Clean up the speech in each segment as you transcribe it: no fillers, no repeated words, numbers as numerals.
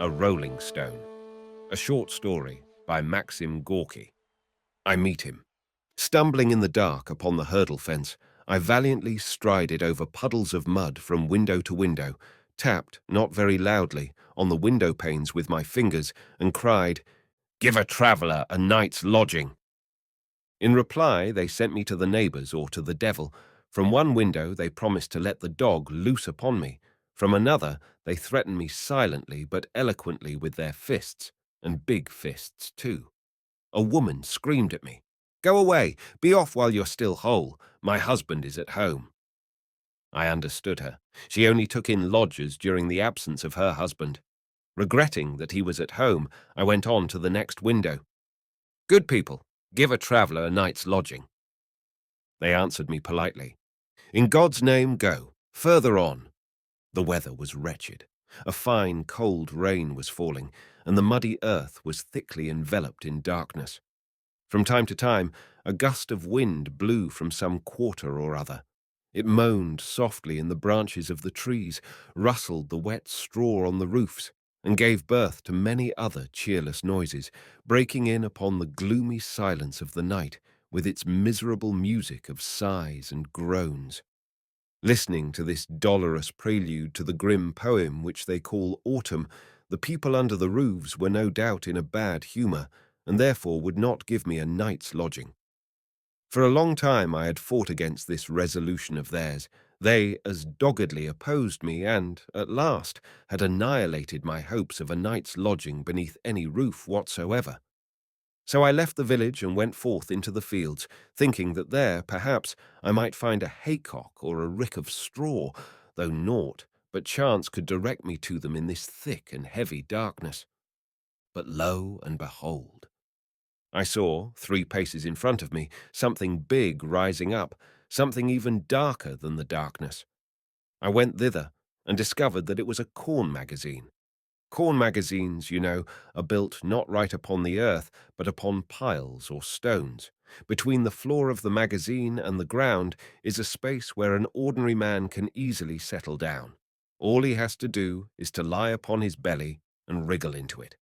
A Rolling Stone. A short story by Maxim Gorky. I meet him. Stumbling in the dark upon the hurdle fence, I valiantly strided over puddles of mud from window to window, tapped, not very loudly, on the window panes with my fingers, and cried, "Give a traveller a night's lodging." In reply, they sent me to the neighbours or to the devil. From one window, they promised to let the dog loose upon me. From another, they threatened me silently but eloquently with their fists, and big fists too. A woman screamed at me, "Go away! Be off while you're still whole. My husband is at home." I understood her. She only took in lodgers during the absence of her husband. Regretting that he was at home, I went on to the next window. "Good people, give a traveller a night's lodging." They answered me politely, "In God's name, go. Further on." The weather was wretched. A fine, cold rain was falling, and the muddy earth was thickly enveloped in darkness. From time to time, a gust of wind blew from some quarter or other. It moaned softly in the branches of the trees, rustled the wet straw on the roofs, and gave birth to many other cheerless noises, breaking in upon the gloomy silence of the night with its miserable music of sighs and groans. Listening to this dolorous prelude to the grim poem which they call Autumn, the people under the roofs were no doubt in a bad humour, and therefore would not give me a night's lodging. For a long time I had fought against this resolution of theirs. They as doggedly opposed me, and, at last, had annihilated my hopes of a night's lodging beneath any roof whatsoever. So I left the village and went forth into the fields, thinking that there, perhaps, I might find a haycock or a rick of straw, though naught but chance could direct me to them in this thick and heavy darkness. But lo and behold! I saw, 3 paces in front of me, something big rising up, something even darker than the darkness. I went thither and discovered that it was a corn magazine. Corn magazines, you know, are built not right upon the earth, but upon piles or stones. Between the floor of the magazine and the ground is a space where an ordinary man can easily settle down. All he has to do is to lie upon his belly and wriggle into it.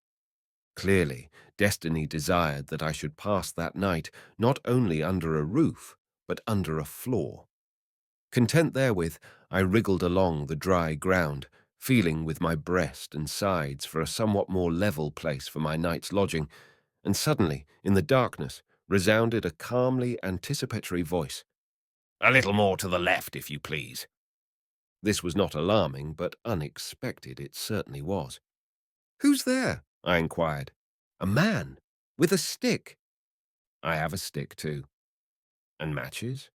Clearly, destiny desired that I should pass that night not only under a roof, but under a floor. Content therewith, I wriggled along the dry ground, feeling with my breast and sides for a somewhat more level place for my night's lodging, and suddenly, in the darkness, resounded a calmly anticipatory voice. "A little more to the left, if you please." This was not alarming, but unexpected it certainly was. "Who's there?" I inquired. "A man, with a stick." "I have a stick, too." "And matches?"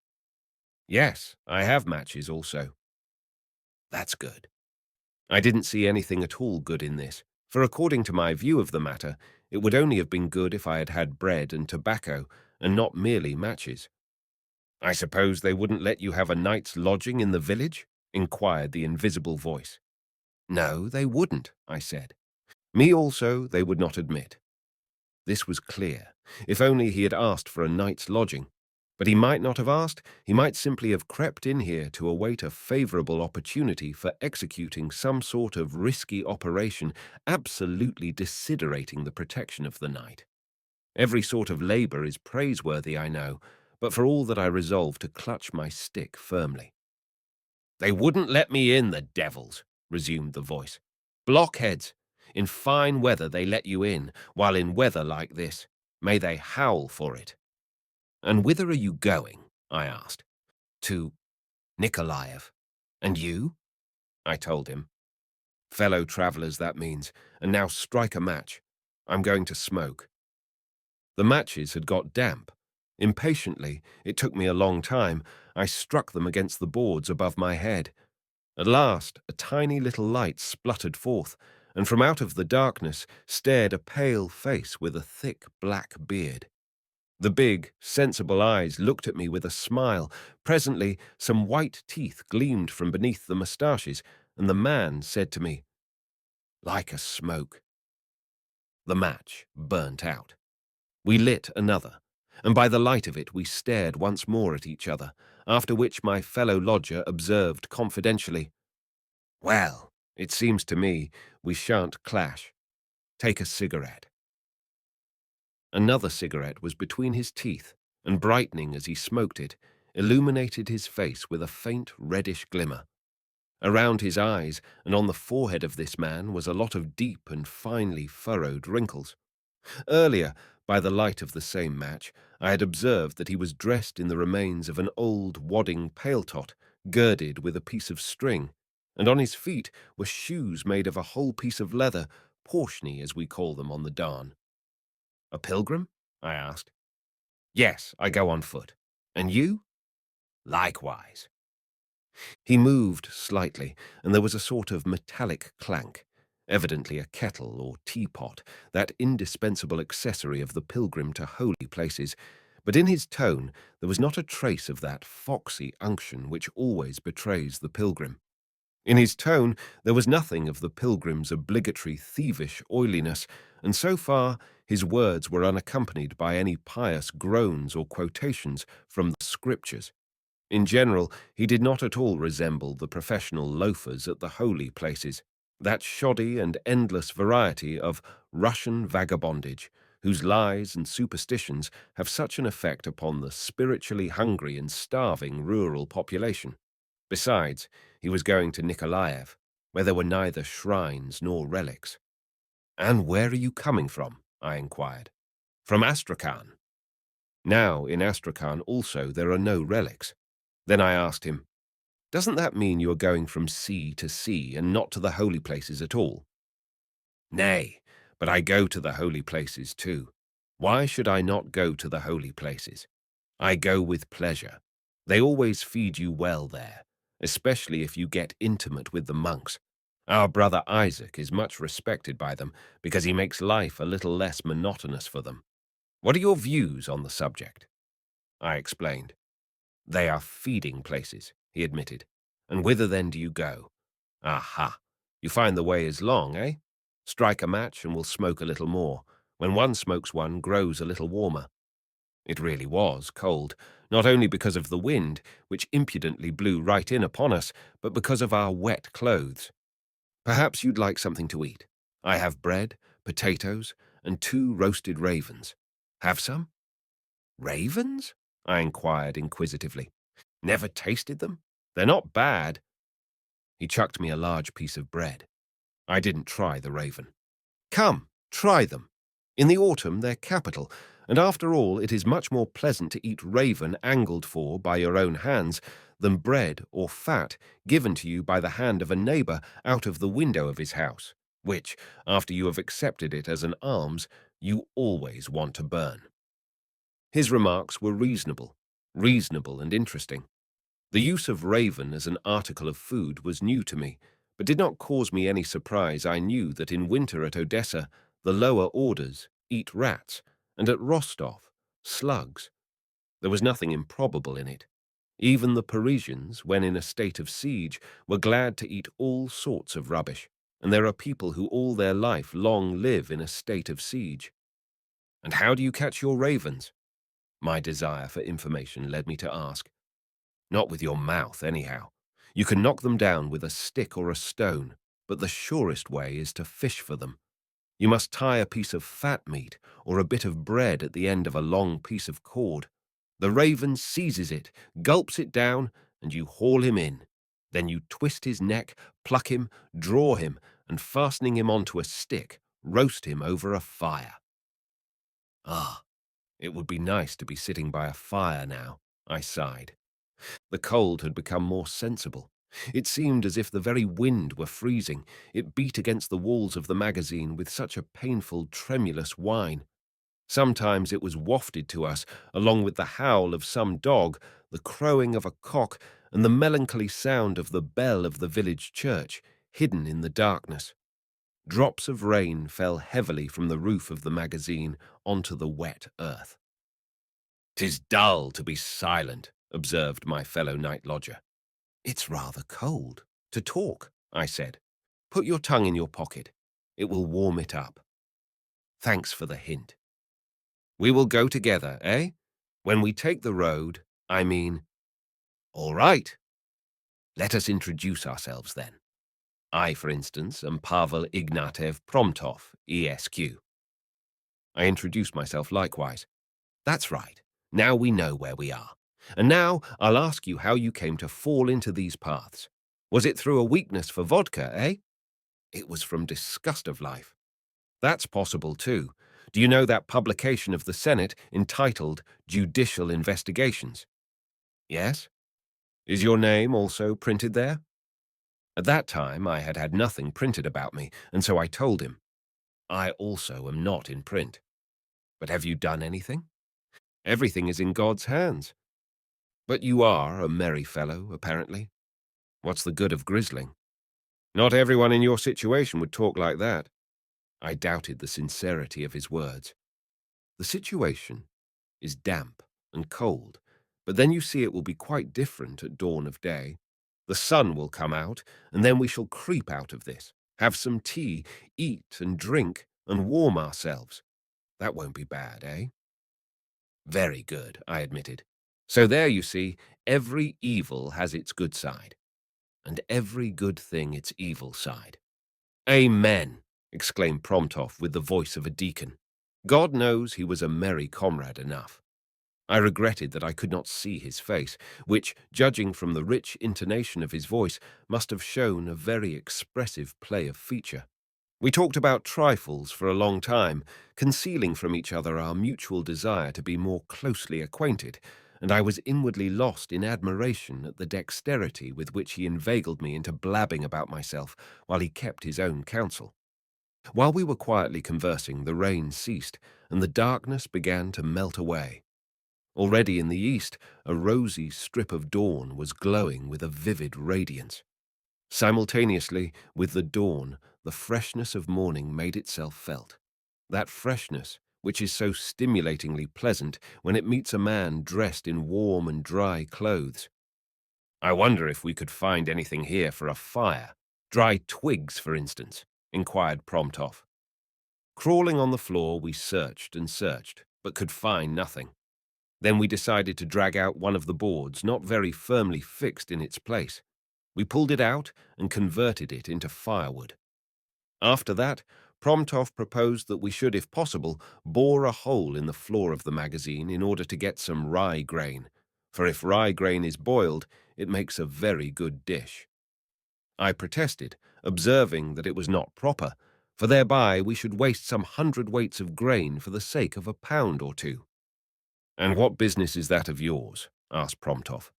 "Yes, I have matches also." "That's good." I didn't see anything at all good in this, for according to my view of the matter, it would only have been good if I had had bread and tobacco, and not merely matches. "I suppose they wouldn't let you have a night's lodging in the village?" inquired the invisible voice. "No, they wouldn't," I said. Me also they would not admit. This was clear. If only he had asked for a night's lodging. But he might not have asked. He might simply have crept in here to await a favourable opportunity for executing some sort of risky operation, absolutely desiderating the protection of the night. Every sort of labour is praiseworthy, I know, but for all that I resolved to clutch my stick firmly. "They wouldn't let me in, the devils," resumed the voice. "Blockheads! In fine weather they let you in, while in weather like this, may they howl for it." "And whither are you going?" I asked. "To Nikolaev. And you?" I told him. "Fellow travellers, that means, and now strike a match. I'm going to smoke." The matches had got damp. Impatiently, it took me a long time, I struck them against the boards above my head. At last, a tiny little light spluttered forth, and from out of the darkness stared a pale face with a thick black beard. The big, sensible eyes looked at me with a smile. Presently, some white teeth gleamed from beneath the moustaches, and the man said to me, "Like a smoke." The match burnt out. We lit another, and by the light of it we stared once more at each other, after which my fellow lodger observed confidentially, "Well, It seems to me we shan't clash. Take a cigarette. Another cigarette was between his teeth, and brightening as he smoked it, illuminated his face with a faint reddish glimmer. Around his eyes and on the forehead of this man was a lot of deep and finely furrowed wrinkles. Earlier, by the light of the same match, I had observed that he was dressed in the remains of an old wadding pailtot, girded with a piece of string, and on his feet were shoes made of a whole piece of leather, portiony as we call them on the Darn. A pilgrim? I asked. Yes, I go on foot. And you? Likewise. He moved slightly, and there was a sort of metallic clank, evidently a kettle or teapot, that indispensable accessory of the pilgrim to holy places, but in his tone there was not a trace of that foxy unction which always betrays the pilgrim. In his tone there was nothing of the pilgrim's obligatory thievish oiliness, and so far his words were unaccompanied by any pious groans or quotations from the Scriptures. In general, he did not at all resemble the professional loafers at the holy places, that shoddy and endless variety of Russian vagabondage, whose lies and superstitions have such an effect upon the spiritually hungry and starving rural population. Besides, he was going to Nikolaev, where there were neither shrines nor relics. "And where are you coming from?" I inquired. "From Astrakhan." Now, in Astrakhan also there are no relics. Then I asked him, "Doesn't that mean you are going from sea to sea and not to the holy places at all?" "Nay, but I go to the holy places too. Why should I not go to the holy places? I go with pleasure. They always feed you well there, especially if you get intimate with the monks. Our brother Isaac is much respected by them because he makes life a little less monotonous for them. What are your views on the subject?" I explained. "They are feeding places," he admitted. "And whither then do you go?" "Aha! You find the way is long, eh? Strike a match and we'll smoke a little more. When one smokes one grows a little warmer." It really was cold, not only because of the wind, which impudently blew right in upon us, but because of our wet clothes. "Perhaps you'd like something to eat. I have bread, potatoes, and 2 roasted ravens. Have some?" "Ravens?" I inquired inquisitively. "Never tasted them? They're not bad." He chucked me a large piece of bread. I didn't try the raven. "Come, try them. In the autumn they're capital, and after all it is much more pleasant to eat raven angled for by your own hands than bread or fat given to you by the hand of a neighbour out of the window of his house, which, after you have accepted it as an alms, you always want to burn." His remarks were reasonable and interesting. The use of raven as an article of food was new to me, but did not cause me any surprise. I knew that in winter at Odessa the lower orders eat rats, and at Rostov, slugs. There was nothing improbable in it. Even the Parisians, when in a state of siege, were glad to eat all sorts of rubbish, and there are people who all their life long live in a state of siege. "And how do you catch your ravens?" My desire for information led me to ask. "Not with your mouth, anyhow. You can knock them down with a stick or a stone, but the surest way is to fish for them. You must tie a piece of fat meat or a bit of bread at the end of a long piece of cord. The raven seizes it, gulps it down, and you haul him in. Then you twist his neck, pluck him, draw him, and fastening him onto a stick, roast him over a fire." Ah, it would be nice to be sitting by a fire now, I sighed. The cold had become more sensible. It seemed as if the very wind were freezing. It beat against the walls of the magazine with such a painful, tremulous whine. Sometimes it was wafted to us, along with the howl of some dog, the crowing of a cock, and the melancholy sound of the bell of the village church, hidden in the darkness. Drops of rain fell heavily from the roof of the magazine onto the wet earth. "'Tis dull to be silent," observed my fellow night lodger. "It's rather cold to talk," I said. "Put your tongue in your pocket. It will warm it up." "Thanks for the hint." "We will go together, eh? When we take the road, I mean—" "All right. Let us introduce ourselves then." I, for instance, am Pavel Ignatev Promtov, ESQ. I introduced myself likewise. That's right. Now we know where we are. And now I'll ask you how you came to fall into these paths. Was it through a weakness for vodka, eh? It was from disgust of life. That's possible too. Do you know that publication of the Senate entitled Judicial Investigations? Yes? Is your name also printed there? At that time I had had nothing printed about me, and so I told him, I also am not in print. But have you done anything? Everything is in God's hands. But you are a merry fellow, apparently. What's the good of grizzling? Not everyone in your situation would talk like that. I doubted the sincerity of his words. The situation is damp and cold, but then you see it will be quite different at dawn of day. The sun will come out, and then we shall creep out of this, have some tea, eat and drink, and warm ourselves. That won't be bad, eh? Very good, I admitted. So there you see, every evil has its good side, and every good thing its evil side. Amen, exclaimed Promtov with the voice of a deacon. God knows he was a merry comrade enough. I regretted that I could not see his face, which, judging from the rich intonation of his voice, must have shown a very expressive play of feature. We talked about trifles for a long time, concealing from each other our mutual desire to be more closely acquainted, and I was inwardly lost in admiration at the dexterity with which he inveigled me into blabbing about myself while he kept his own counsel. While we were quietly conversing, the rain ceased, and the darkness began to melt away. Already in the east, a rosy strip of dawn was glowing with a vivid radiance. Simultaneously, with the dawn, the freshness of morning made itself felt. That freshness, which is so stimulatingly pleasant when it meets a man dressed in warm and dry clothes. I wonder if we could find anything here for a fire. Dry twigs, for instance, inquired Promtov. Crawling on the floor, we searched and searched, but could find nothing. Then we decided to drag out one of the boards, not very firmly fixed in its place. We pulled it out and converted it into firewood. After that, Promtov proposed that we should, if possible, bore a hole in the floor of the magazine in order to get some rye grain, for if rye grain is boiled, it makes a very good dish. I protested, observing that it was not proper, for thereby we should waste some 100 weights of grain for the sake of a pound or two. And what business is that of yours? Asked Promtov.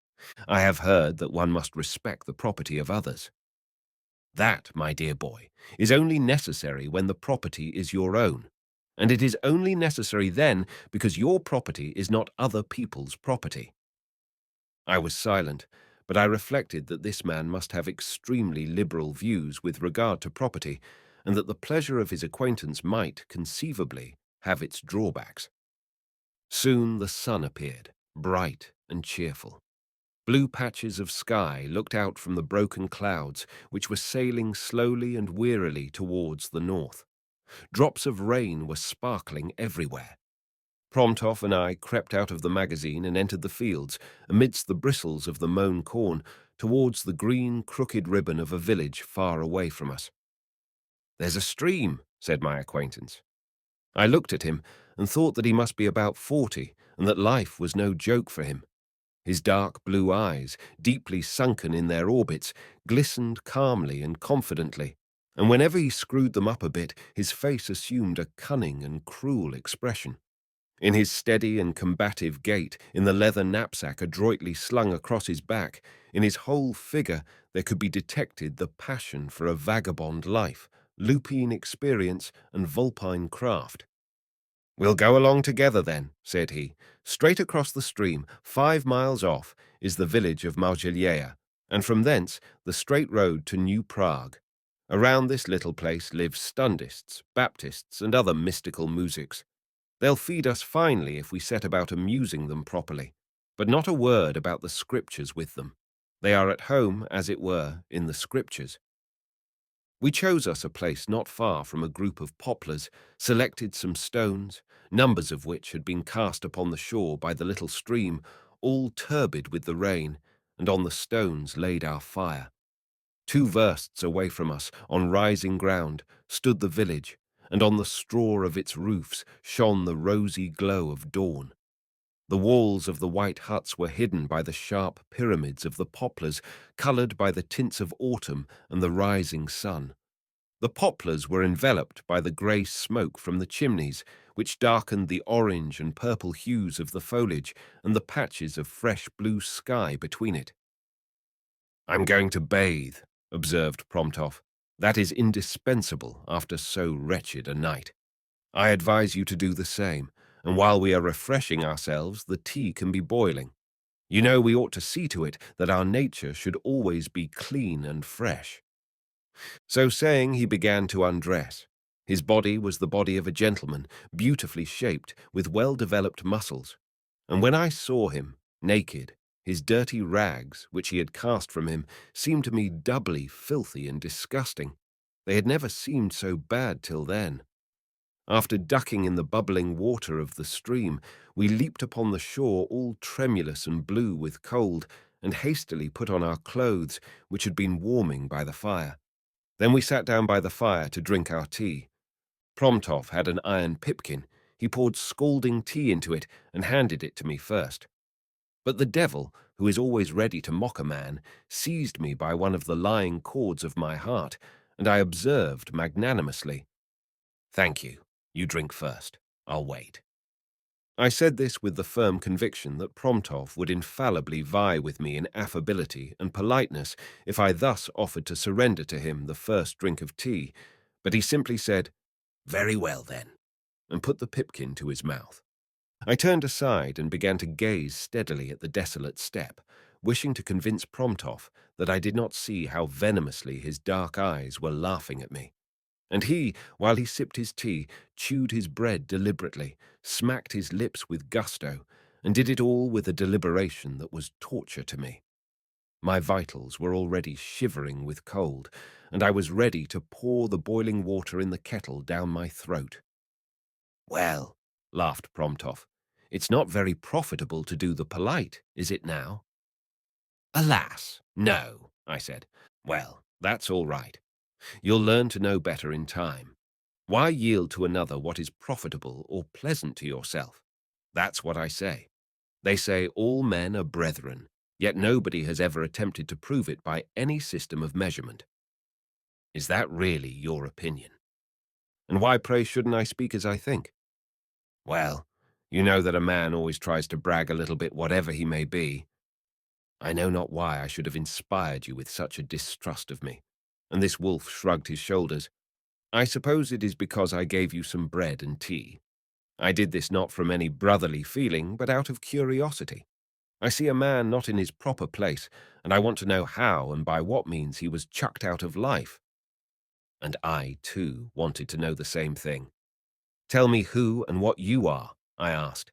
I have heard that one must respect the property of others. That, my dear boy, is only necessary when the property is your own, and it is only necessary then because your property is not other people's property. I was silent, but I reflected that this man must have extremely liberal views with regard to property, and that the pleasure of his acquaintance might, conceivably, have its drawbacks. Soon the sun appeared, bright and cheerful. Blue patches of sky looked out from the broken clouds which were sailing slowly and wearily towards the north. Drops of rain were sparkling everywhere. Promtov and I crept out of the magazine and entered the fields, amidst the bristles of the mown corn, towards the green, crooked ribbon of a village far away from us. "There's a stream," said my acquaintance. I looked at him and thought that he must be about 40 and that life was no joke for him. His dark blue eyes, deeply sunken in their orbits, glistened calmly and confidently, and whenever he screwed them up a bit, his face assumed a cunning and cruel expression. In his steady and combative gait, in the leather knapsack adroitly slung across his back, in his whole figure there could be detected the passion for a vagabond life, lupine experience, and vulpine craft. "We'll go along together then," said he. "Straight across the stream, 5 miles off, is the village of Maugileia, and from thence the straight road to New Prague. Around this little place live Stundists, Baptists, and other mystical musics. They'll feed us finely if we set about amusing them properly, but not a word about the Scriptures with them. They are at home, as it were, in the Scriptures." We chose us a place not far from a group of poplars, selected some stones, numbers of which had been cast upon the shore by the little stream, all turbid with the rain, and on the stones laid our fire. 2 versts away from us, on rising ground, stood the village, and on the straw of its roofs shone the rosy glow of dawn. The walls of the white huts were hidden by the sharp pyramids of the poplars, coloured by the tints of autumn and the rising sun. The poplars were enveloped by the grey smoke from the chimneys, which darkened the orange and purple hues of the foliage and the patches of fresh blue sky between it. "I'm going to bathe," observed Promptoff. "That is indispensable after so wretched a night. I advise you to do the same, and while we are refreshing ourselves, the tea can be boiling. You know we ought to see to it that our nature should always be clean and fresh." So saying, he began to undress. His body was the body of a gentleman, beautifully shaped, with well-developed muscles. And when I saw him, naked, his dirty rags, which he had cast from him, seemed to me doubly filthy and disgusting. They had never seemed so bad till then. After ducking in the bubbling water of the stream, we leaped upon the shore all tremulous and blue with cold, and hastily put on our clothes, which had been warming by the fire. Then we sat down by the fire to drink our tea. Promptoff had an iron pipkin. He poured scalding tea into it and handed it to me first. But the devil, who is always ready to mock a man, seized me by one of the lying cords of my heart, and I observed magnanimously, "Thank you. You drink first. I'll wait." I said this with the firm conviction that Promptoff would infallibly vie with me in affability and politeness if I thus offered to surrender to him the first drink of tea, but he simply said, "Very well, then," and put the pipkin to his mouth. I turned aside and began to gaze steadily at the desolate steppe, wishing to convince Promptoff that I did not see how venomously his dark eyes were laughing at me. And he, while he sipped his tea, chewed his bread deliberately, smacked his lips with gusto, and did it all with a deliberation that was torture to me. My vitals were already shivering with cold, and I was ready to pour the boiling water in the kettle down my throat. "Well," laughed Promptoff, "it's not very profitable to do the polite, is it now?" "Alas, no," I said. "Well, that's all right. You'll learn to know better in time. Why yield to another what is profitable or pleasant to yourself? That's what I say. They say all men are brethren, yet nobody has ever attempted to prove it by any system of measurement. Is that really your opinion? And why, pray, shouldn't I speak as I think? Well, you know that a man always tries to brag a little bit whatever he may be. I know not why I should have inspired you with such a distrust of me." And this wolf shrugged his shoulders. "I suppose it is because I gave you some bread and tea. I did this not from any brotherly feeling, but out of curiosity. I see a man not in his proper place, and I want to know how and by what means he was chucked out of life." And I, too, wanted to know the same thing. "Tell me who and what you are," I asked.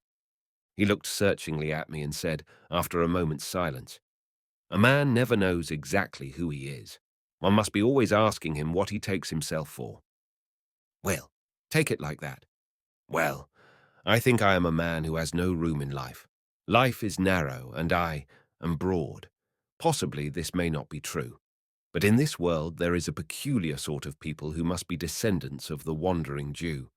He looked searchingly at me and said, after a moment's silence, "A man never knows exactly who he is. One must be always asking him what he takes himself for." "Well, take it like that." "Well, I think I am a man who has no room in life. Life is narrow, and I am broad. Possibly this may not be true, but in this world there is a peculiar sort of people who must be descendants of the wandering Jew.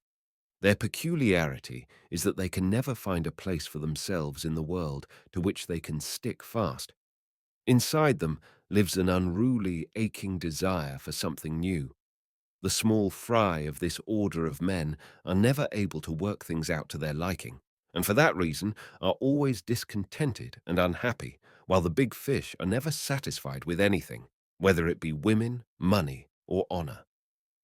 Their peculiarity is that they can never find a place for themselves in the world to which they can stick fast. Inside them lives an unruly, aching desire for something new. The small fry of this order of men are never able to work things out to their liking, and for that reason are always discontented and unhappy, while the big fish are never satisfied with anything, whether it be women, money, or honor.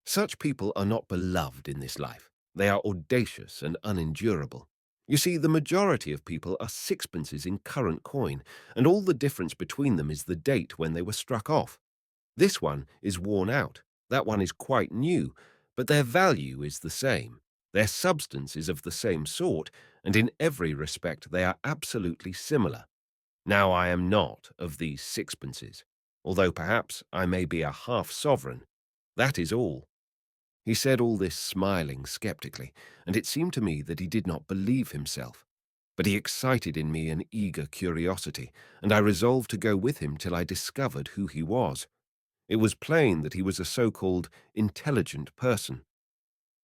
Such people are not beloved in this life. They are audacious and unendurable. You see, the majority of people are sixpences in current coin, and all the difference between them is the date when they were struck off. This one is worn out, that one is quite new, but their value is the same. Their substance is of the same sort, and in every respect they are absolutely similar. Now I am not of these sixpences, although perhaps I may be a half-sovereign. That is all. He said all this smiling sceptically, and it seemed to me that he did not believe himself. But he excited in me an eager curiosity, and I resolved to go with him till I discovered who he was. It was plain that he was a so-called intelligent person.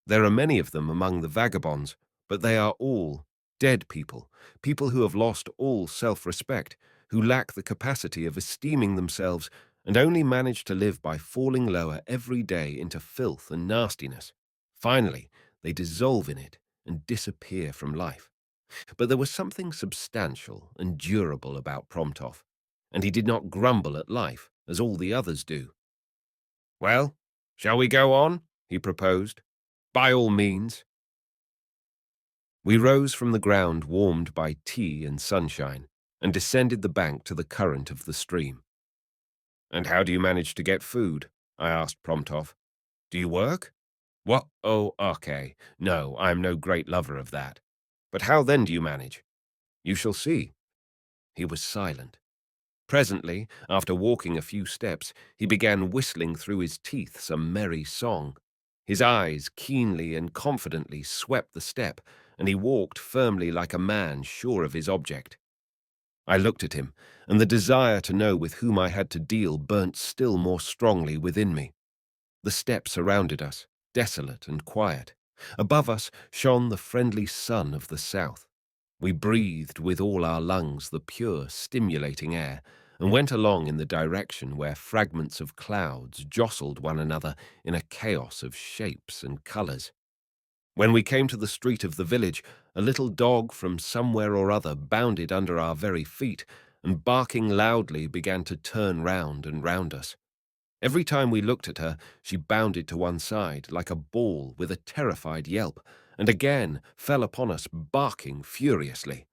There are many of them among the vagabonds, but they are all dead people, people who have lost all self-respect, who lack the capacity of esteeming themselves and only manage to live by falling lower every day into filth and nastiness. Finally, they dissolve in it and disappear from life. But there was something substantial and durable about Promptov, and he did not grumble at life, as all the others do. "Well, shall we go on?" he proposed. "By all means." We rose from the ground warmed by tea and sunshine, and descended the bank to the current of the stream. "And how do you manage to get food?" I asked Promptov. "Do you work?" "What? Oh, okay. No, I am no great lover of that. But how then do you manage?" "You shall see." He was silent. Presently, after walking a few steps, he began whistling through his teeth some merry song. His eyes keenly and confidently swept the steppe, and he walked firmly like a man sure of his object. I looked at him, and the desire to know with whom I had to deal burnt still more strongly within me. The steppe surrounded us, desolate and quiet. Above us shone the friendly sun of the south. We breathed with all our lungs the pure, stimulating air, and went along in the direction where fragments of clouds jostled one another in a chaos of shapes and colours. When we came to the street of the village, a little dog from somewhere or other bounded under our very feet, and barking loudly began to turn round and round us. Every time we looked at her, she bounded to one side like a ball with a terrified yelp, and again fell upon us barking furiously.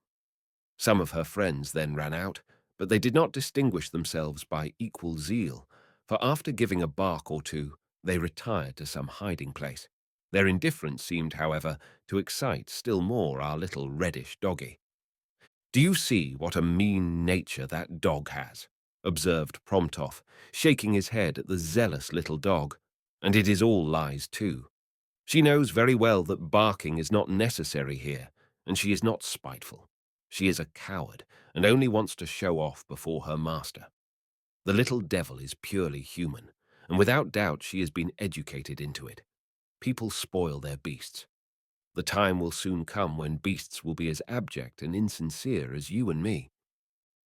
Some of her friends then ran out, but they did not distinguish themselves by equal zeal, for after giving a bark or two, they retired to some hiding place. Their indifference seemed, however, to excite still more our little reddish doggy. "Do you see what a mean nature that dog has?" observed Promptov, shaking his head at the zealous little dog. "And it is all lies too. She knows very well that barking is not necessary here, and she is not spiteful. She is a coward, and only wants to show off before her master. The little devil is purely human, and without doubt she has been educated into it. People spoil their beasts. The time will soon come when beasts will be as abject and insincere as you and me."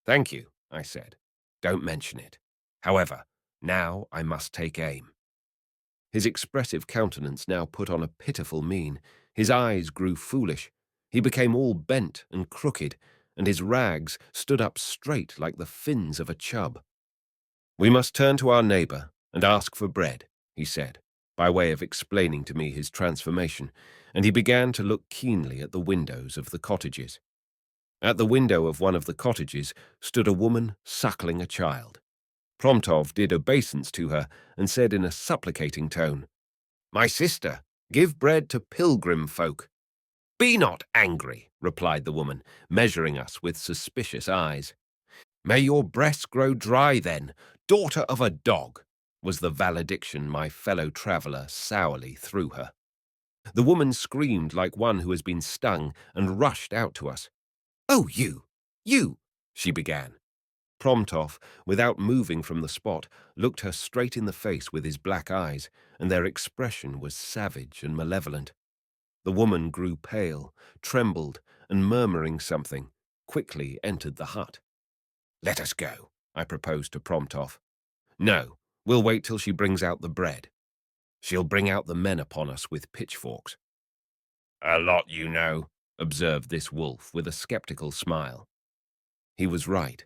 "Thank you," I said. "Don't mention it. However, now I must take aim." His expressive countenance now put on a pitiful mien. His eyes grew foolish. He became all bent and crooked, and his rags stood up straight like the fins of a chub. "We must turn to our neighbour and ask for bread," he said, by way of explaining to me his transformation, and he began to look keenly at the windows of the cottages. At the window of one of the cottages stood a woman suckling a child. Promptov did obeisance to her and said in a supplicating tone, "My sister, give bread to pilgrim folk." "Be not angry," replied the woman, measuring us with suspicious eyes. "May your breasts grow dry then, daughter of a dog," was the valediction my fellow traveller sourly threw her. The woman screamed like one who has been stung and rushed out to us. "Oh, you," she began. Promptov, without moving from the spot, looked her straight in the face with his black eyes, and their expression was savage and malevolent. The woman grew pale, trembled, and murmuring something, quickly entered the hut. "Let us go," I proposed to Promptov. "No, we'll wait till she brings out the bread. She'll bring out the men upon us with pitchforks." "A lot you know," observed this wolf with a skeptical smile. He was right.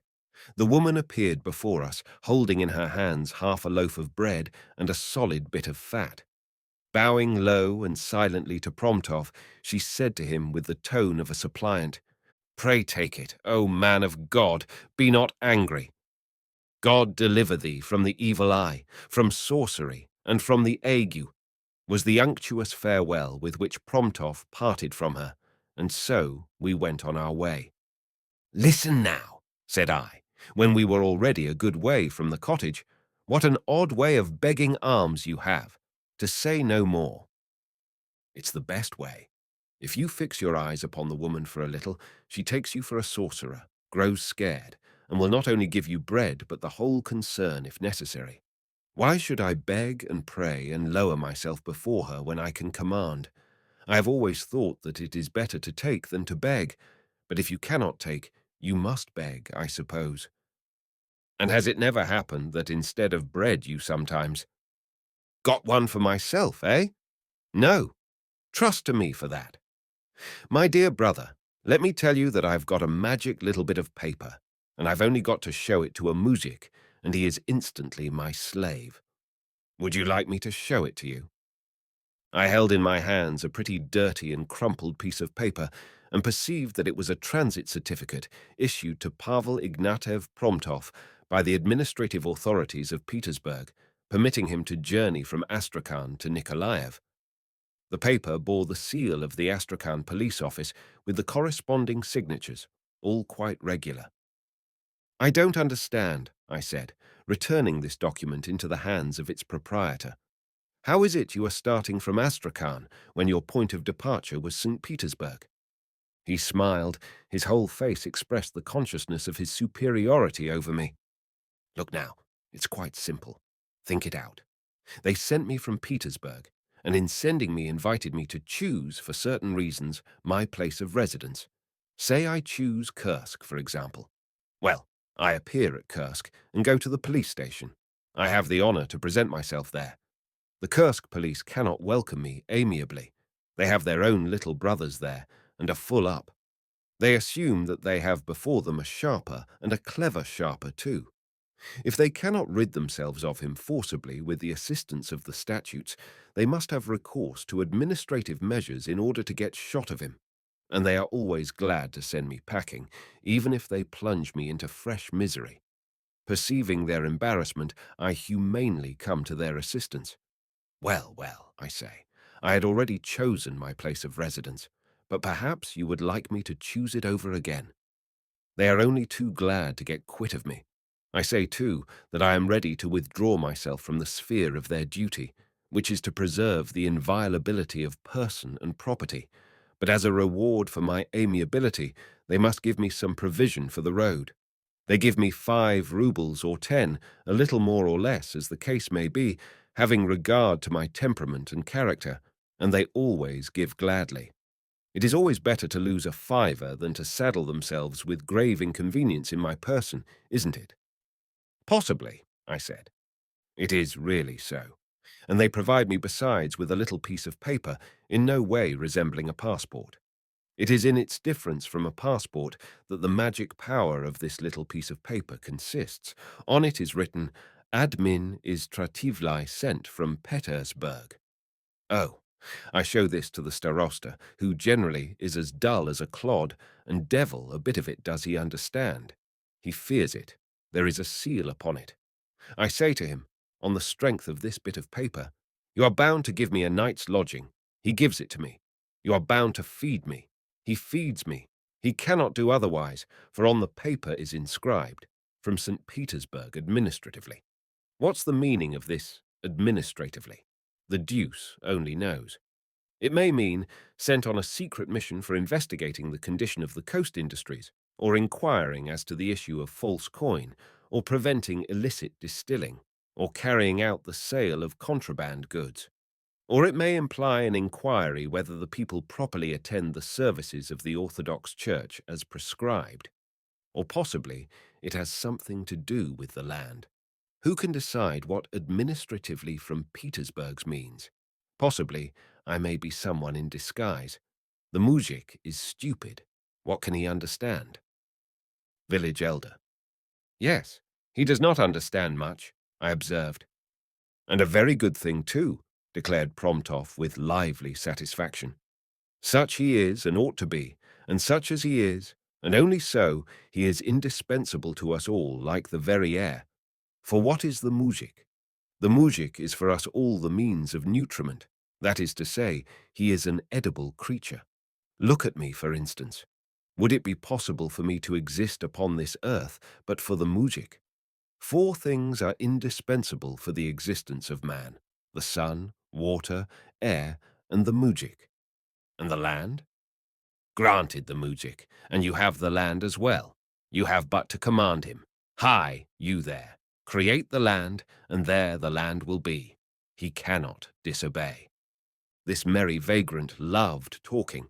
The woman appeared before us, holding in her hands half a loaf of bread and a solid bit of fat. Bowing low and silently to Promptov, she said to him with the tone of a suppliant, "Pray take it, O man of God, be not angry. God deliver thee from the evil eye, from sorcery, and from the ague," was the unctuous farewell with which Promptov parted from her, and so we went on our way. "Listen now," said I, when we were already a good way from the cottage. "What an odd way of begging alms you have, to say no more." "It's the best way. If you fix your eyes upon the woman for a little, she takes you for a sorcerer, grows scared, and will not only give you bread but the whole concern if necessary. Why should I beg and pray and lower myself before her when I can command? I have always thought that it is better to take than to beg, but if you cannot take, you must beg, I suppose. And has it never happened that instead of bread you sometimes got one for myself, eh? No, trust to me for that. My dear brother, let me tell you that I've got a magic little bit of paper, and I've only got to show it to a muzhik, and he is instantly my slave. Would you like me to show it to you? I held in my hands a pretty dirty and crumpled piece of paper and perceived that it was a transit certificate issued to Pavel Ignatev Promtov by the administrative authorities of Petersburg, permitting him to journey from Astrakhan to Nikolaev. The paper bore the seal of the Astrakhan police office with the corresponding signatures, all quite regular. I don't understand, I said, returning this document into the hands of its proprietor. How is it you are starting from Astrakhan when your point of departure was St. Petersburg? He smiled. His whole face expressed the consciousness of his superiority over me. Look now, it's quite simple. Think it out. They sent me from Petersburg, and in sending me invited me to choose, for certain reasons, my place of residence. Say I choose Kursk, for example. Well, I appear at Kursk and go to the police station. I have the honor to present myself there. The Kursk police cannot welcome me amiably. They have their own little brothers there, and are full up. They assume that they have before them a sharper, and a clever sharper too. If they cannot rid themselves of him forcibly with the assistance of the statutes, they must have recourse to administrative measures in order to get shot of him. And they are always glad to send me packing, even if they plunge me into fresh misery. Perceiving their embarrassment, I humanely come to their assistance. Well, well, I say, I had already chosen my place of residence, but perhaps you would like me to choose it over again. They are only too glad to get quit of me. I say, too, that I am ready to withdraw myself from the sphere of their duty, which is to preserve the inviolability of person and property, but as a reward for my amiability, they must give me some provision for the road. They give me 5 roubles or 10, a little more or less, as the case may be, having regard to my temperament and character, and they always give gladly. It is always better to lose a fiver than to saddle themselves with grave inconvenience in my person, isn't it? Possibly, I said. It is really so. And they provide me besides with a little piece of paper in no way resembling a passport. It is in its difference from a passport that the magic power of this little piece of paper consists. On it is written, Admin is Trativlai sent from Petersburg. Oh, I show this to the starosta, who generally is as dull as a clod, and devil a bit of it does he understand. He fears it. There is a seal upon it. I say to him, on the strength of this bit of paper, you are bound to give me a night's lodging. He gives it to me. You are bound to feed me. He feeds me. He cannot do otherwise, for on the paper is inscribed, from St. Petersburg administratively. What's the meaning of this administratively? The deuce only knows. It may mean sent on a secret mission for investigating the condition of the coast industries, or inquiring as to the issue of false coin, or preventing illicit distilling, or carrying out the sale of contraband goods. Or it may imply an inquiry whether the people properly attend the services of the Orthodox Church as prescribed. Or possibly it has something to do with the land. Who can decide what administratively from Petersburg's means? Possibly I may be someone in disguise. The muzhik is stupid. What can he understand? Village elder. Yes, he does not understand much, I observed. And a very good thing, too, declared Promtov with lively satisfaction. Such he is and ought to be, and such as he is, and only so, he is indispensable to us all like the very air. For what is the muzhik? The muzhik is for us all the means of nutriment. That is to say, he is an edible creature. Look at me, for instance. Would it be possible for me to exist upon this earth but for the muzhik? 4 things are indispensable for the existence of man: the sun, water, air, and the muzhik. And the land? Granted the muzhik, and you have the land as well. You have but to command him. Hi, you there! Create the land, and there the land will be. He cannot disobey. This merry vagrant loved talking.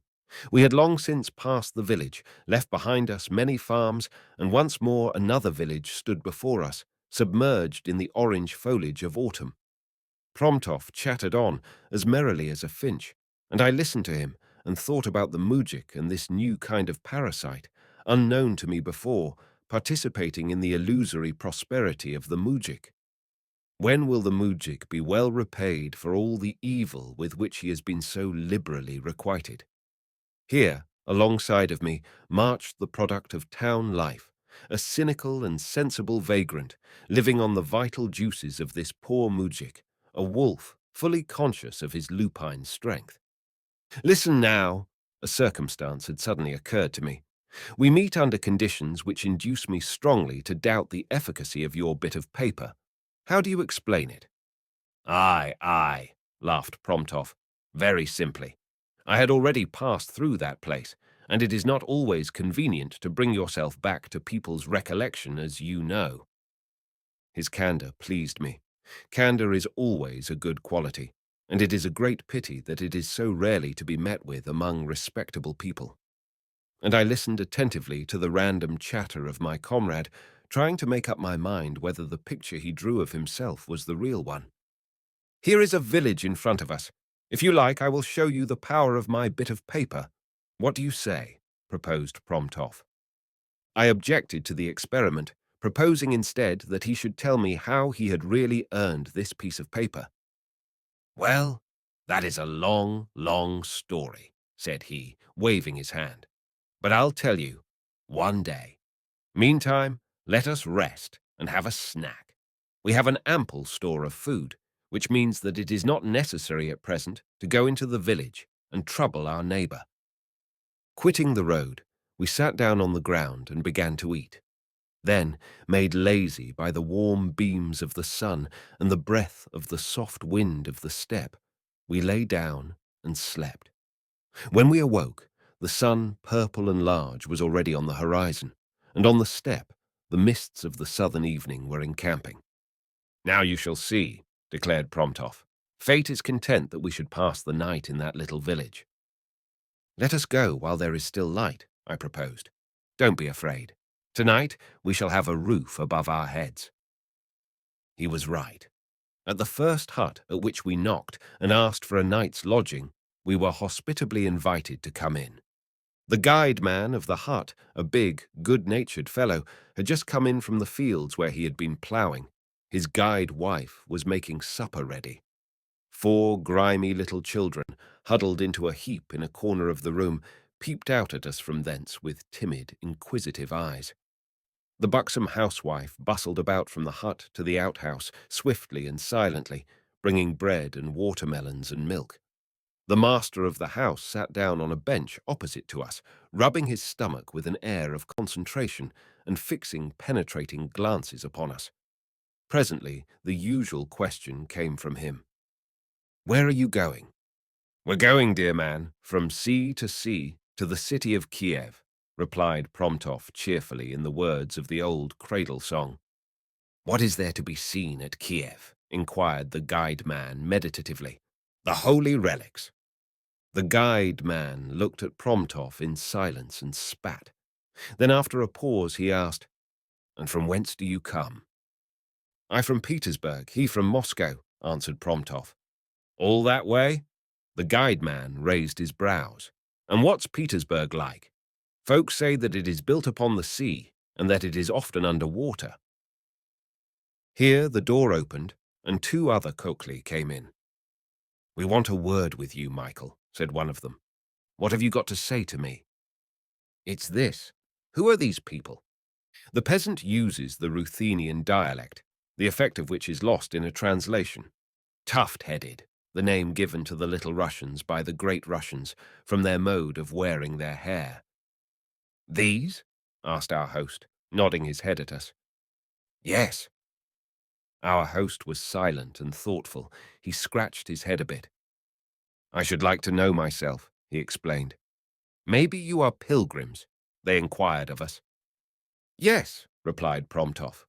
We had long since passed the village, left behind us many farms, and once more another village stood before us, submerged in the orange foliage of autumn. Promtov chattered on as merrily as a finch, and I listened to him and thought about the mujik and this new kind of parasite, unknown to me before, participating in the illusory prosperity of the mujik. When will the mujik be well repaid for all the evil with which he has been so liberally requited? Here, alongside of me, marched the product of town life, a cynical and sensible vagrant, living on the vital juices of this poor mujik, a wolf fully conscious of his lupine strength. Listen now, a circumstance had suddenly occurred to me. We meet under conditions which induce me strongly to doubt the efficacy of your bit of paper. How do you explain it? Aye, laughed Promtov, very simply. I had already passed through that place, and it is not always convenient to bring yourself back to people's recollection, as you know. His candour pleased me. Candour is always a good quality, and it is a great pity that it is so rarely to be met with among respectable people. And I listened attentively to the random chatter of my comrade, trying to make up my mind whether the picture he drew of himself was the real one. Here is a village in front of us. If you like, I will show you the power of my bit of paper. What do you say? Proposed Promtov. I objected to the experiment, proposing instead that he should tell me how he had really earned this piece of paper. Well, that is a long, long story, said he, waving his hand. But I'll tell you, one day. Meantime, let us rest and have a snack. We have an ample store of food, which means that it is not necessary at present to go into the village and trouble our neighbour. Quitting the road, we sat down on the ground and began to eat. Then, made lazy by the warm beams of the sun and the breath of the soft wind of the steppe, we lay down and slept. When we awoke, the sun, purple and large, was already on the horizon, and on the steppe, the mists of the southern evening were encamping. Now you shall see, declared Promtov. Fate is content that we should pass the night in that little village. Let us go while there is still light, I proposed. Don't be afraid. Tonight we shall have a roof above our heads. He was right. At the first hut at which we knocked and asked for a night's lodging, we were hospitably invited to come in. The guide man of the hut, a big, good-natured fellow, had just come in from the fields where he had been ploughing. His guide wife was making supper ready. 4 grimy little children, huddled into a heap in a corner of the room, peeped out at us from thence with timid, inquisitive eyes. The buxom housewife bustled about from the hut to the outhouse, swiftly and silently, bringing bread and watermelons and milk. The master of the house sat down on a bench opposite to us, rubbing his stomach with an air of concentration and fixing penetrating glances upon us. Presently, the usual question came from him. Where are you going? We're going, dear man, from sea to sea to the city of Kiev, replied Promtov cheerfully in the words of the old cradle song. What is there to be seen at Kiev? Inquired the guide man meditatively. The holy relics. The guide man looked at Promtov in silence and spat. Then after a pause he asked, And from whence do you come? I from Petersburg, he from Moscow, answered Promtov. All that way? The guide man raised his brows. And what's Petersburg like? Folks say that it is built upon the sea, and that it is often under water. Here the door opened, and 2 other Kokli came in. We want a word with you, Michael, said one of them. What have you got to say to me? It's this. Who are these people? The peasant uses the Ruthenian dialect, the effect of which is lost in a translation. Tuft-headed, the name given to the Little Russians by the Great Russians from their mode of wearing their hair. These? Asked our host, nodding his head at us. Yes. Our host was silent and thoughtful. He scratched his head a bit. I should like to know myself, he explained. Maybe you are pilgrims, they inquired of us. Yes, replied Promtov.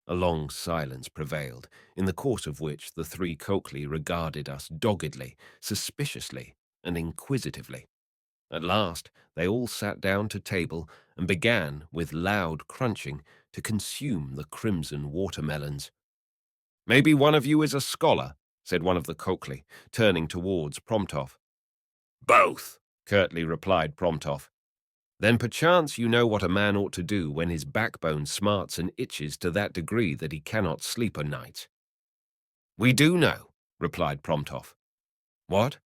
A long silence prevailed, in the course of which the three Coakley regarded us doggedly, suspiciously, and inquisitively. At last they all sat down to table and began, with loud crunching, to consume the crimson watermelons. "Maybe one of you is a scholar," said one of the Coakley, turning towards Promptov. "Both," curtly replied Promptov. "Then perchance you know what a man ought to do when his backbone smarts and itches to that degree that he cannot sleep o' nights." "We do know," replied Promptov. "What?"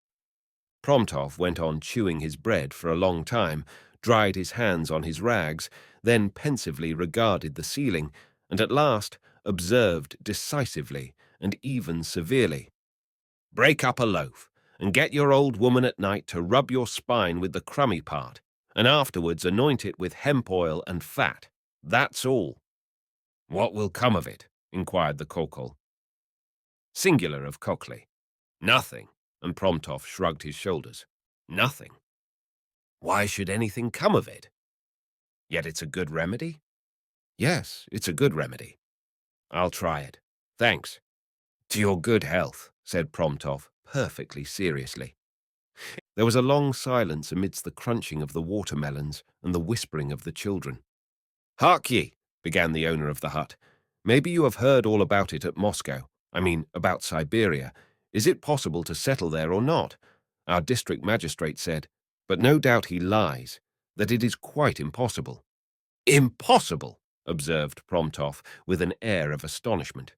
Promptov went on chewing his bread for a long time, dried his hands on his rags, then pensively regarded the ceiling, and at last observed decisively and even severely, "Break up a loaf, and get your old woman at night to rub your spine with the crummy part, and afterwards anoint it with hemp oil and fat. That's all." "What will come of it?" inquired the Kokol. Singular of Cockley. "Nothing," and Promptov shrugged his shoulders. "Nothing. Why should anything come of it? Yet it's a good remedy?" "Yes, it's a good remedy." "I'll try it. Thanks." "To your good health," said Promptov, perfectly seriously. There was a long silence amidst the crunching of the watermelons and the whispering of the children. "Hark ye," began the owner of the hut. "Maybe you have heard all about it at Moscow. I mean, about Siberia. Is it possible to settle there or not? Our district magistrate said, but no doubt he lies, that it is quite impossible." "Impossible!" observed Promptov with an air of astonishment.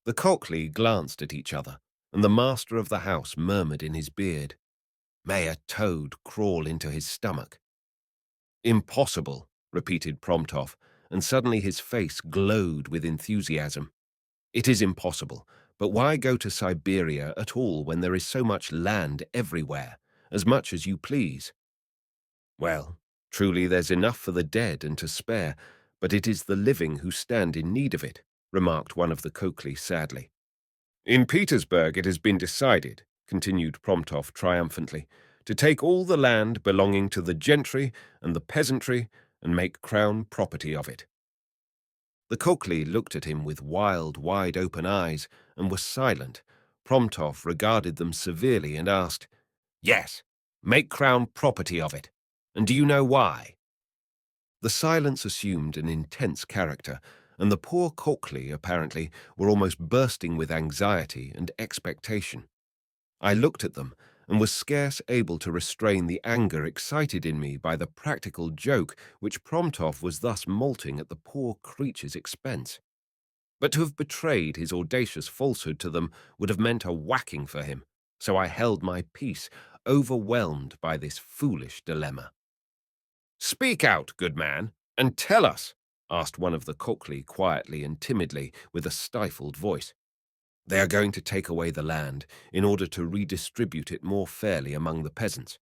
The Coakley glanced at each other, and the master of the house murmured in his beard, "May a toad crawl into his stomach." "Impossible," repeated Promptov, and suddenly his face glowed with enthusiasm. "It is impossible, but why go to Siberia at all when there is so much land everywhere, as much as you please?" "Well, truly there's enough for the dead and to spare, but it is the living who stand in need of it," remarked one of the Coakley sadly. "In Petersburg it has been decided," continued Promptov triumphantly, "to take all the land belonging to the gentry and the peasantry and make crown property of it." The Coakley looked at him with wild, wide-open eyes and was silent. Promptov regarded them severely and asked, "Yes, make crown property of it. And do you know why?" The silence assumed an intense character, and the poor Coakley, apparently, were almost bursting with anxiety and expectation. I looked at them and was scarce able to restrain the anger excited in me by the practical joke which Promptov was thus malting at the poor creature's expense. But to have betrayed his audacious falsehood to them would have meant a whacking for him, so I held my peace, overwhelmed by this foolish dilemma. "Speak out, good man, and tell us," asked one of the Coakley quietly and timidly, with a stifled voice. "They are going to take away the land in order to redistribute it more fairly among the peasants.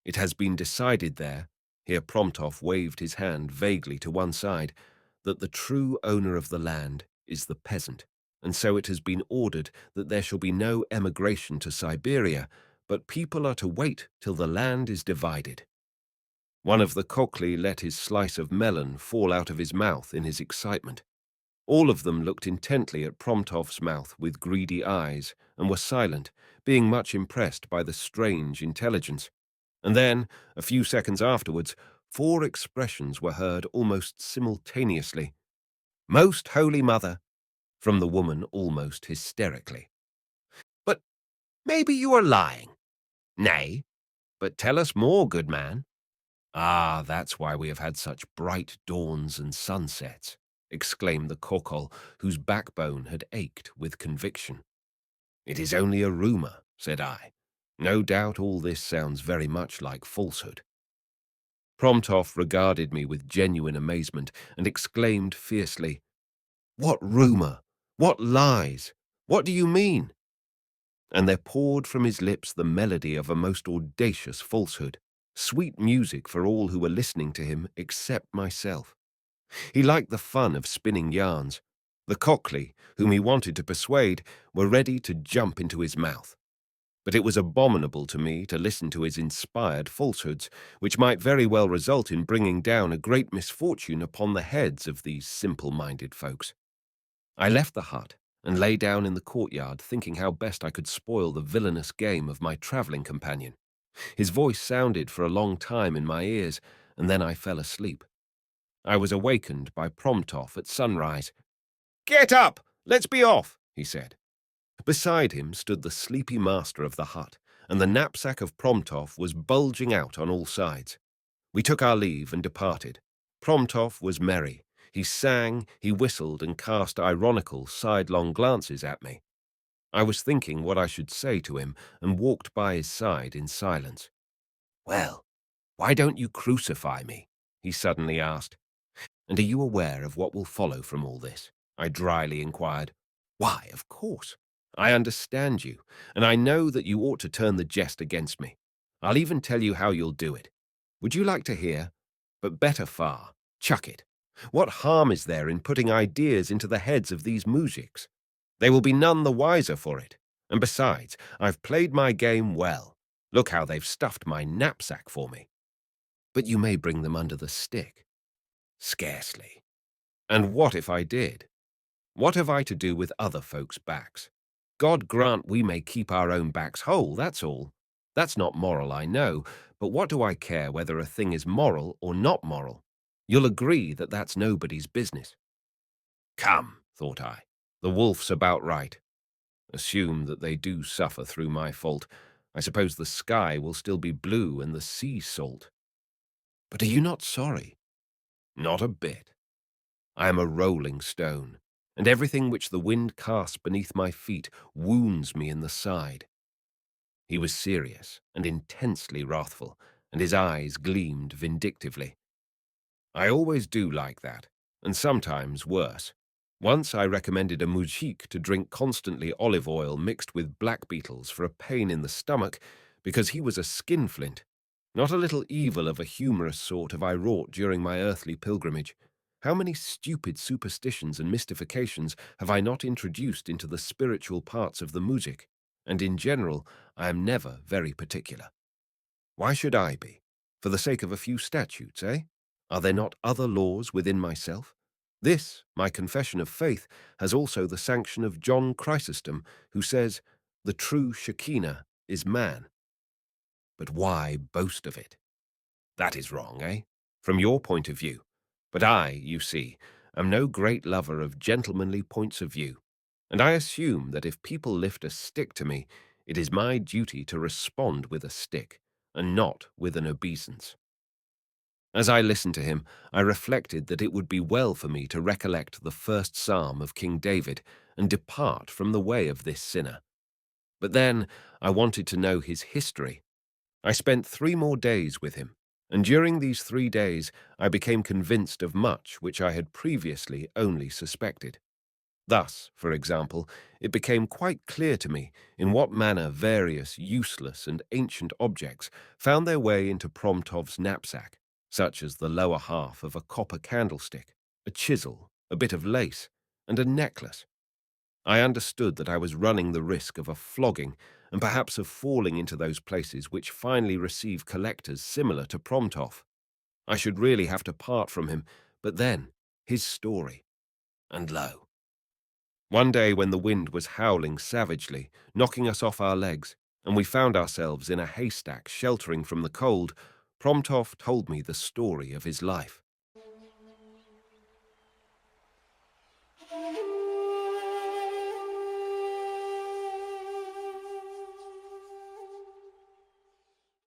It has been decided there," here Promptov waved his hand vaguely to one side, "that the true owner of the land is the peasant, and so it has been ordered that there shall be no emigration to Siberia, but people are to wait till the land is divided." One of the Coakley let his slice of melon fall out of his mouth in his excitement. All of them looked intently at Promptov's mouth with greedy eyes and were silent, being much impressed by the strange intelligence. And then, a few seconds afterwards, 4 expressions were heard almost simultaneously. "Most Holy Mother," from the woman almost hysterically. "But maybe you are lying." "Nay, but tell us more, good man." "Ah, that's why we have had such bright dawns and sunsets," exclaimed the Kokol, whose backbone had ached with conviction. "It is only a rumour," said I. "No doubt all this sounds very much like falsehood." Promptov regarded me with genuine amazement and exclaimed fiercely, "What rumour? What lies? What do you mean?" And there poured from his lips the melody of a most audacious falsehood, sweet music for all who were listening to him except myself. He liked the fun of spinning yarns. The Coakley, whom he wanted to persuade, were ready to jump into his mouth. But it was abominable to me to listen to his inspired falsehoods, which might very well result in bringing down a great misfortune upon the heads of these simple-minded folks. I left the hut and lay down in the courtyard thinking how best I could spoil the villainous game of my travelling companion. His voice sounded for a long time in my ears, and then I fell asleep. I was awakened by Promptoff at sunrise. "Get up! Let's be off," he said. Beside him stood the sleepy master of the hut, and the knapsack of Promptoff was bulging out on all sides. We took our leave and departed. Promptoff was merry. He sang, he whistled, and cast ironical, sidelong glances at me. I was thinking what I should say to him and walked by his side in silence. "Well, why don't you crucify me?" he suddenly asked. "And are you aware of what will follow from all this?" I dryly inquired. "Why, of course. I understand you, and I know that you ought to turn the jest against me. I'll even tell you how you'll do it. Would you like to hear? But better far. Chuck it. What harm is there in putting ideas into the heads of these moujiks? They will be none the wiser for it. And besides, I've played my game well. Look how they've stuffed my knapsack for me. But you may bring them under the stick." "Scarcely. And what if I did? What have I to do with other folks' backs? God grant we may keep our own backs whole, that's all. That's not moral, I know, but what do I care whether a thing is moral or not moral? You'll agree that that's nobody's business." Come, thought I, the wolf's about right. Assume that they do suffer through my fault. I suppose the sky will still be blue and the sea salt. But are you not sorry? Not a bit. I am a rolling stone, and everything which the wind casts beneath my feet wounds me in the side. He was serious and intensely wrathful, and his eyes gleamed vindictively. I always do like that, and sometimes worse. Once I recommended a moujik to drink constantly olive oil mixed with black beetles for a pain in the stomach because he was a skinflint. Not a little evil of a humorous sort have I wrought during my earthly pilgrimage. How many stupid superstitions and mystifications have I not introduced into the spiritual parts of the moujik? And in general, I am never very particular. Why should I be? For the sake of a few statutes, eh? Are there not other laws within myself? This, my confession of faith, has also the sanction of John Chrysostom, who says, "The true Shekinah is man." But why boast of it? That is wrong, eh? From your point of view. But I, you see, am no great lover of gentlemanly points of view, and I assume that if people lift a stick to me, it is my duty to respond with a stick, and not with an obeisance. As I listened to him, I reflected that it would be well for me to recollect the first psalm of King David and depart from the way of this sinner. But then I wanted to know his history. I spent 3 more days with him, and during these 3 days I became convinced of much which I had previously only suspected. Thus, for example, it became quite clear to me in what manner various useless and ancient objects found their way into Promptov's knapsack, such as the lower half of a copper candlestick, a chisel, a bit of lace, and a necklace. I understood that I was running the risk of a flogging and perhaps of falling into those places which finally receive collectors similar to Promptov. I should really have to part from him, but then, his story. And lo! One day when the wind was howling savagely, knocking us off our legs, and we found ourselves in a haystack sheltering from the cold, Promptov told me the story of his life.